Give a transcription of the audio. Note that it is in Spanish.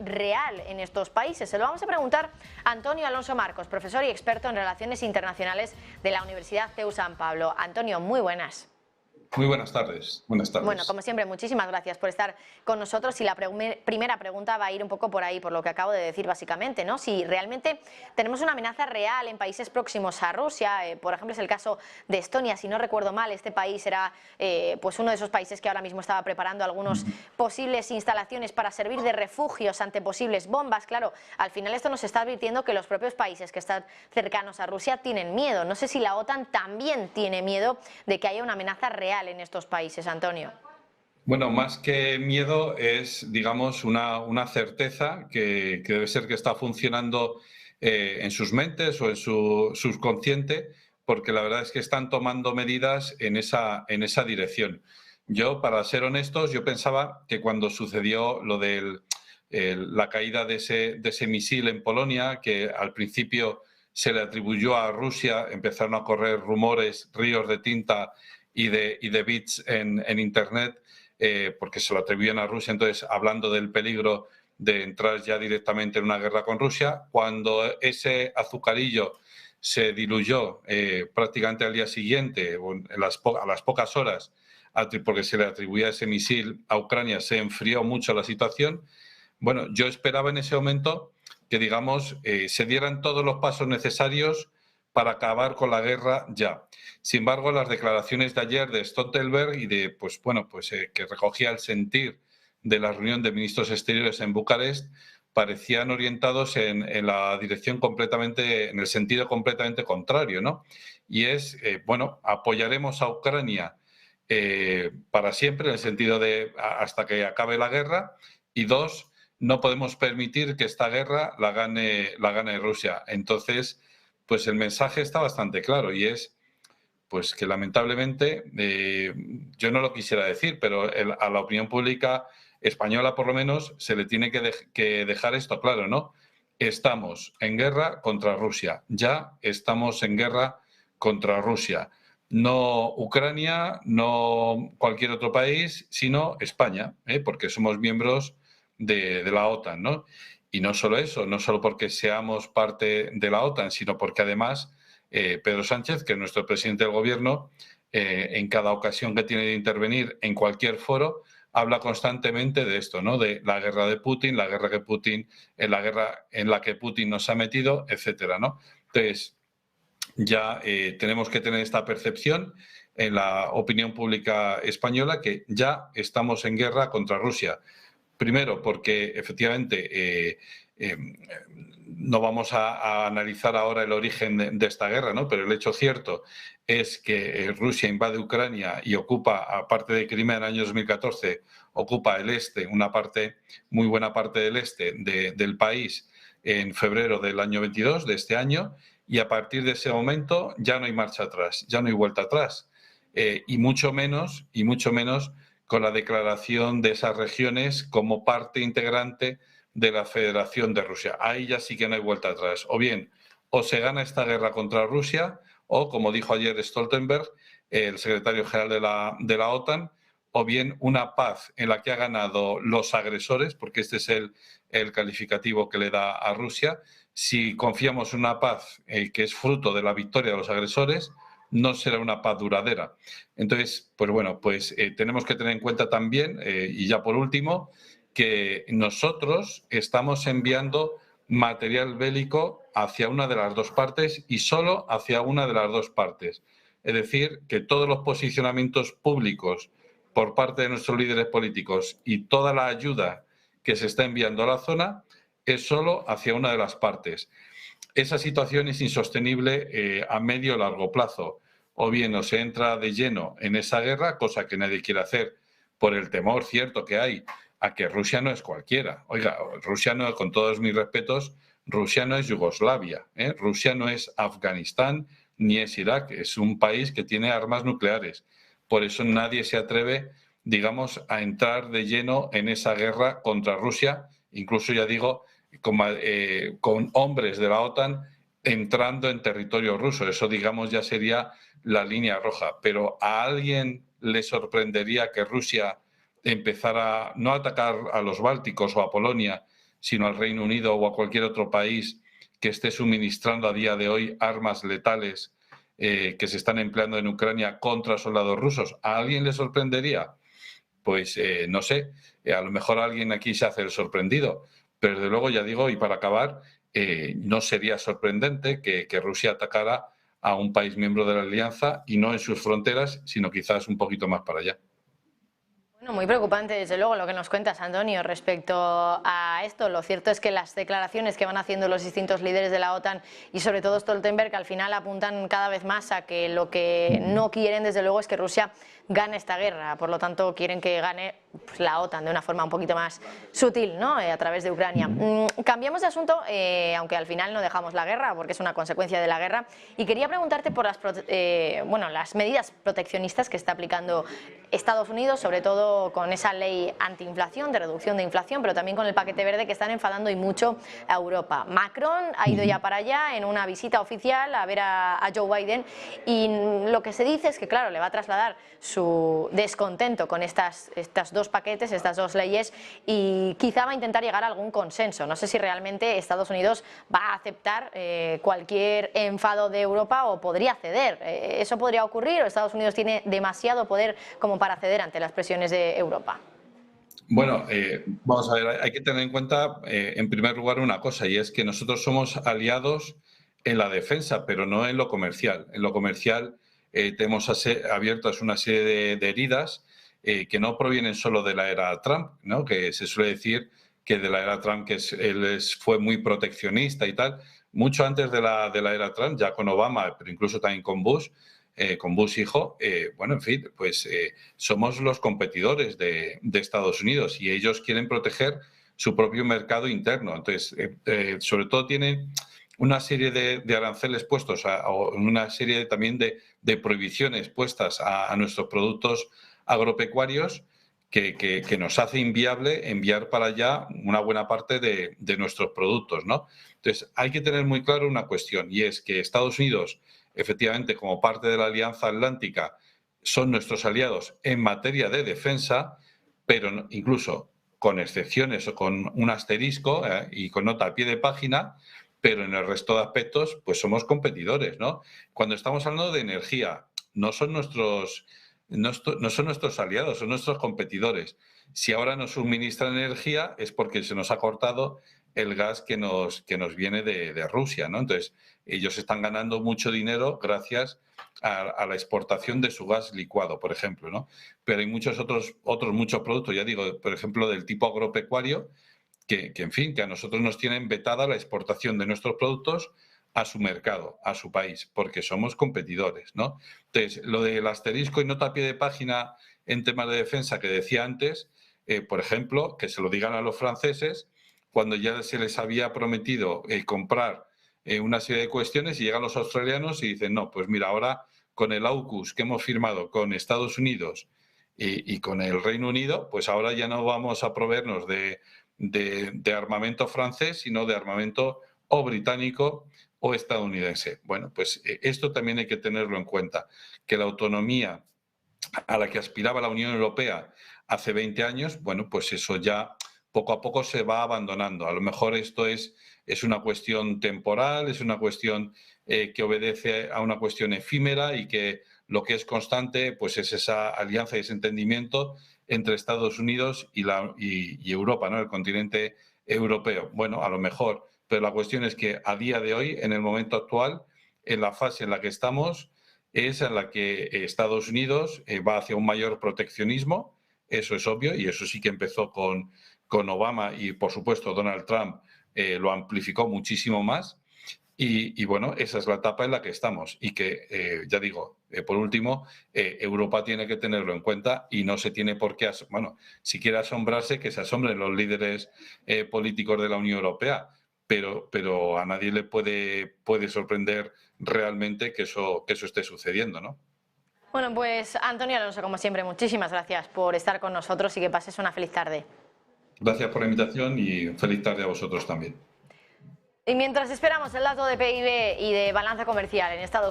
real en estos países? Se lo vamos a preguntar a Antonio Alonso Marcos, profesor y experto en relaciones internacionales de la Universidad CEU San Pablo. Antonio, muy buenas. Muy buenas tardes. Buenas tardes. Bueno, como siempre, muchísimas gracias por estar con nosotros y la primera pregunta va a ir un poco por ahí, por lo que acabo de decir básicamente, ¿no? Si realmente tenemos una amenaza real en países próximos a Rusia, por ejemplo es el caso de Estonia, si no recuerdo mal, este país era pues uno de esos países que ahora mismo estaba preparando algunas posibles instalaciones para servir de refugios ante posibles bombas. Claro, al final esto nos está advirtiendo que los propios países que están cercanos a Rusia tienen miedo. No sé si la OTAN también tiene miedo de que haya una amenaza real en estos países, Antonio. Bueno, más que miedo es, digamos, una certeza que debe ser que está funcionando en sus mentes o en su subconsciente, porque la verdad es que están tomando medidas en esa dirección. Yo, para ser honestos, yo pensaba que cuando sucedió lo de la caída de ese misil en Polonia, que al principio se le atribuyó a Rusia, empezaron a correr rumores, ríos de tinta y de bits en Internet, porque se lo atribuían a Rusia, entonces hablando del peligro de entrar ya directamente en una guerra con Rusia. Cuando ese azucarillo se diluyó prácticamente al día siguiente, o a las pocas horas, porque se le atribuía ese misil a Ucrania, se enfrió mucho la situación. Bueno, yo esperaba en ese momento que, digamos, se dieran todos los pasos necesarios para acabar con la guerra ya. Sin embargo, las declaraciones de ayer de Stoltenberg y de, que recogía el sentir de la reunión de ministros exteriores en Bucarest, parecían orientados en la dirección completamente, en el sentido completamente contrario, ¿no? Y es, apoyaremos a Ucrania para siempre, en el sentido de hasta que acabe la guerra, y dos, no podemos permitir que esta guerra la gane Rusia. Entonces, pues el mensaje está bastante claro y es pues que lamentablemente, yo no lo quisiera decir, pero a la opinión pública española por lo menos se le tiene que dejar esto claro, ¿no? Estamos en guerra contra Rusia, ya estamos en guerra contra Rusia. No Ucrania, no cualquier otro país, sino España, porque somos miembros de la OTAN, ¿no? Y no solo eso, no solo porque seamos parte de la OTAN, sino porque además Pedro Sánchez, que es nuestro presidente del gobierno, en cada ocasión que tiene de intervenir en cualquier foro, habla constantemente de esto, ¿no? De la guerra de Putin, la guerra en la que Putin nos ha metido, etcétera, ¿no? Entonces, ya tenemos que tener esta percepción en la opinión pública española que ya estamos en guerra contra Rusia. Primero, porque efectivamente no vamos a analizar ahora el origen de esta guerra, ¿no? Pero el hecho cierto es que Rusia invade Ucrania y ocupa, aparte de Crimea en el año 2014, ocupa el este, muy buena parte del este del país en febrero del año 22, de este año, y a partir de ese momento ya no hay marcha atrás, ya no hay vuelta atrás. Y mucho menos con la declaración de esas regiones como parte integrante de la Federación de Rusia. Ahí ya sí que no hay vuelta atrás. O bien, o se gana esta guerra contra Rusia, o, como dijo ayer Stoltenberg, el secretario general de la OTAN, o bien una paz en la que ha ganado los agresores, porque este es el calificativo que le da a Rusia. Si confiamos en una paz que es fruto de la victoria de los agresores, no será una paz duradera. Entonces, pues tenemos que tener en cuenta también, y ya por último, que nosotros estamos enviando material bélico hacia una de las dos partes y solo hacia una de las dos partes. Es decir, que todos los posicionamientos públicos por parte de nuestros líderes políticos y toda la ayuda que se está enviando a la zona es solo hacia una de las partes. Esa situación es insostenible a medio o largo plazo. O bien o se entra de lleno en esa guerra, cosa que nadie quiere hacer por el temor cierto que hay a que Rusia no es cualquiera. Oiga, Rusia no, con todos mis respetos, Rusia no es Yugoslavia, Rusia no es Afganistán ni es Irak, es un país que tiene armas nucleares. Por eso nadie se atreve, digamos, a entrar de lleno en esa guerra contra Rusia, incluso ya digo, con hombres de la OTAN entrando en territorio ruso. Eso, digamos, ya sería la línea roja. Pero a alguien le sorprendería que Rusia empezara no a atacar a los bálticos o a Polonia, sino al Reino Unido o a cualquier otro país que esté suministrando a día de hoy armas letales que se están empleando en Ucrania contra soldados rusos. ¿A alguien le sorprendería? Pues no sé, a lo mejor alguien aquí se hace el sorprendido, pero desde luego, ya digo, y para acabar, no sería sorprendente que Rusia atacara a un país miembro de la Alianza y no en sus fronteras, sino quizás un poquito más para allá. Bueno, muy preocupante, desde luego, lo que nos cuentas, Antonio, respecto a esto. Lo cierto es que las declaraciones que van haciendo los distintos líderes de la OTAN y sobre todo Stoltenberg al final apuntan cada vez más a que lo que no quieren, desde luego, es que Rusia gane esta guerra. Por lo tanto, quieren que gane pues, la OTAN de una forma un poquito más sutil, ¿no? A través de Ucrania. Cambiamos de asunto, aunque al final no dejamos la guerra, porque es una consecuencia de la guerra. Y quería preguntarte por las medidas proteccionistas que está aplicando Estados Unidos, sobre todo con esa ley antiinflación, de reducción de inflación, pero también con el paquete verde, que están enfadando y mucho a Europa. Macron ha ido ya para allá en una visita oficial a ver a Joe Biden, y lo que se dice es que, claro, le va a trasladar su descontento con estos dos paquetes, estas dos leyes, y quizá va a intentar llegar a algún consenso. No sé si realmente Estados Unidos va a aceptar cualquier enfado de Europa o podría ceder. ¿Eso podría ocurrir o Estados Unidos tiene demasiado poder como para ceder ante las presiones de Europa? Bueno, vamos a ver, hay que tener en cuenta, en primer lugar, una cosa, y es que nosotros somos aliados en la defensa, pero no en lo comercial. En lo comercial tenemos abiertas una serie de heridas que no provienen solo de la era Trump, ¿no? Que se suele decir que de la era Trump él fue muy proteccionista y tal. Mucho antes de la era Trump, ya con Obama, pero incluso también con Bush hijo, bueno, en fin, pues somos los competidores de Estados Unidos y ellos quieren proteger su propio mercado interno. Entonces, sobre todo tienen una serie de aranceles puestos o una serie también de prohibiciones puestas a nuestros productos agropecuarios que nos hace inviable enviar para allá una buena parte de nuestros productos, ¿no? Entonces, hay que tener muy claro una cuestión, y es que Estados Unidos, efectivamente, como parte de la Alianza Atlántica, son nuestros aliados en materia de defensa, pero incluso con excepciones o con un asterisco y con nota al pie de página, pero en el resto de aspectos, pues somos competidores, ¿no? Cuando estamos hablando de energía, no son nuestros aliados, son nuestros competidores. Si ahora nos suministran energía es porque se nos ha cortado el gas que nos viene de Rusia, ¿no? Entonces, ellos están ganando mucho dinero gracias a la exportación de su gas licuado, por ejemplo, ¿no? Pero hay muchos otros muchos productos, ya digo, por ejemplo, del tipo agropecuario, en fin, que a nosotros nos tienen vetada la exportación de nuestros productos a su mercado, a su país, porque somos competidores, ¿no? Entonces, lo del asterisco y nota a pie de página en temas de defensa que decía antes, por ejemplo, que se lo digan a los franceses cuando ya se les había prometido comprar una serie de cuestiones y llegan los australianos y dicen, no, pues mira, ahora con el AUKUS que hemos firmado con Estados Unidos y con el Reino Unido, pues ahora ya no vamos a proveernos de armamento francés, sino de armamento o británico o estadounidense. Bueno, pues esto también hay que tenerlo en cuenta, que la autonomía a la que aspiraba la Unión Europea hace 20 años, bueno, pues eso ya poco a poco se va abandonando. A lo mejor esto es una cuestión temporal, es una cuestión que obedece a una cuestión efímera y que lo que es constante pues es esa alianza y ese entendimiento entre Estados Unidos y Europa, ¿no? El continente europeo. Bueno, a lo mejor, pero la cuestión es que a día de hoy, en el momento actual, en la fase en la que estamos, es en la que Estados Unidos va hacia un mayor proteccionismo, eso es obvio, y eso sí que empezó con Obama y, por supuesto, Donald Trump lo amplificó muchísimo más. Y bueno, esa es la etapa en la que estamos y que, ya digo, por último, Europa tiene que tenerlo en cuenta y no se tiene por qué, bueno, si quiere asombrarse, que se asombren los líderes políticos de la Unión Europea, pero a nadie le puede sorprender realmente que eso esté sucediendo, ¿no? Bueno, pues Antonio Alonso, como siempre, muchísimas gracias por estar con nosotros y que pases una feliz tarde. Gracias por la invitación y feliz tarde a vosotros también. Y mientras esperamos el dato de PIB y de balanza comercial en Estados Unidos,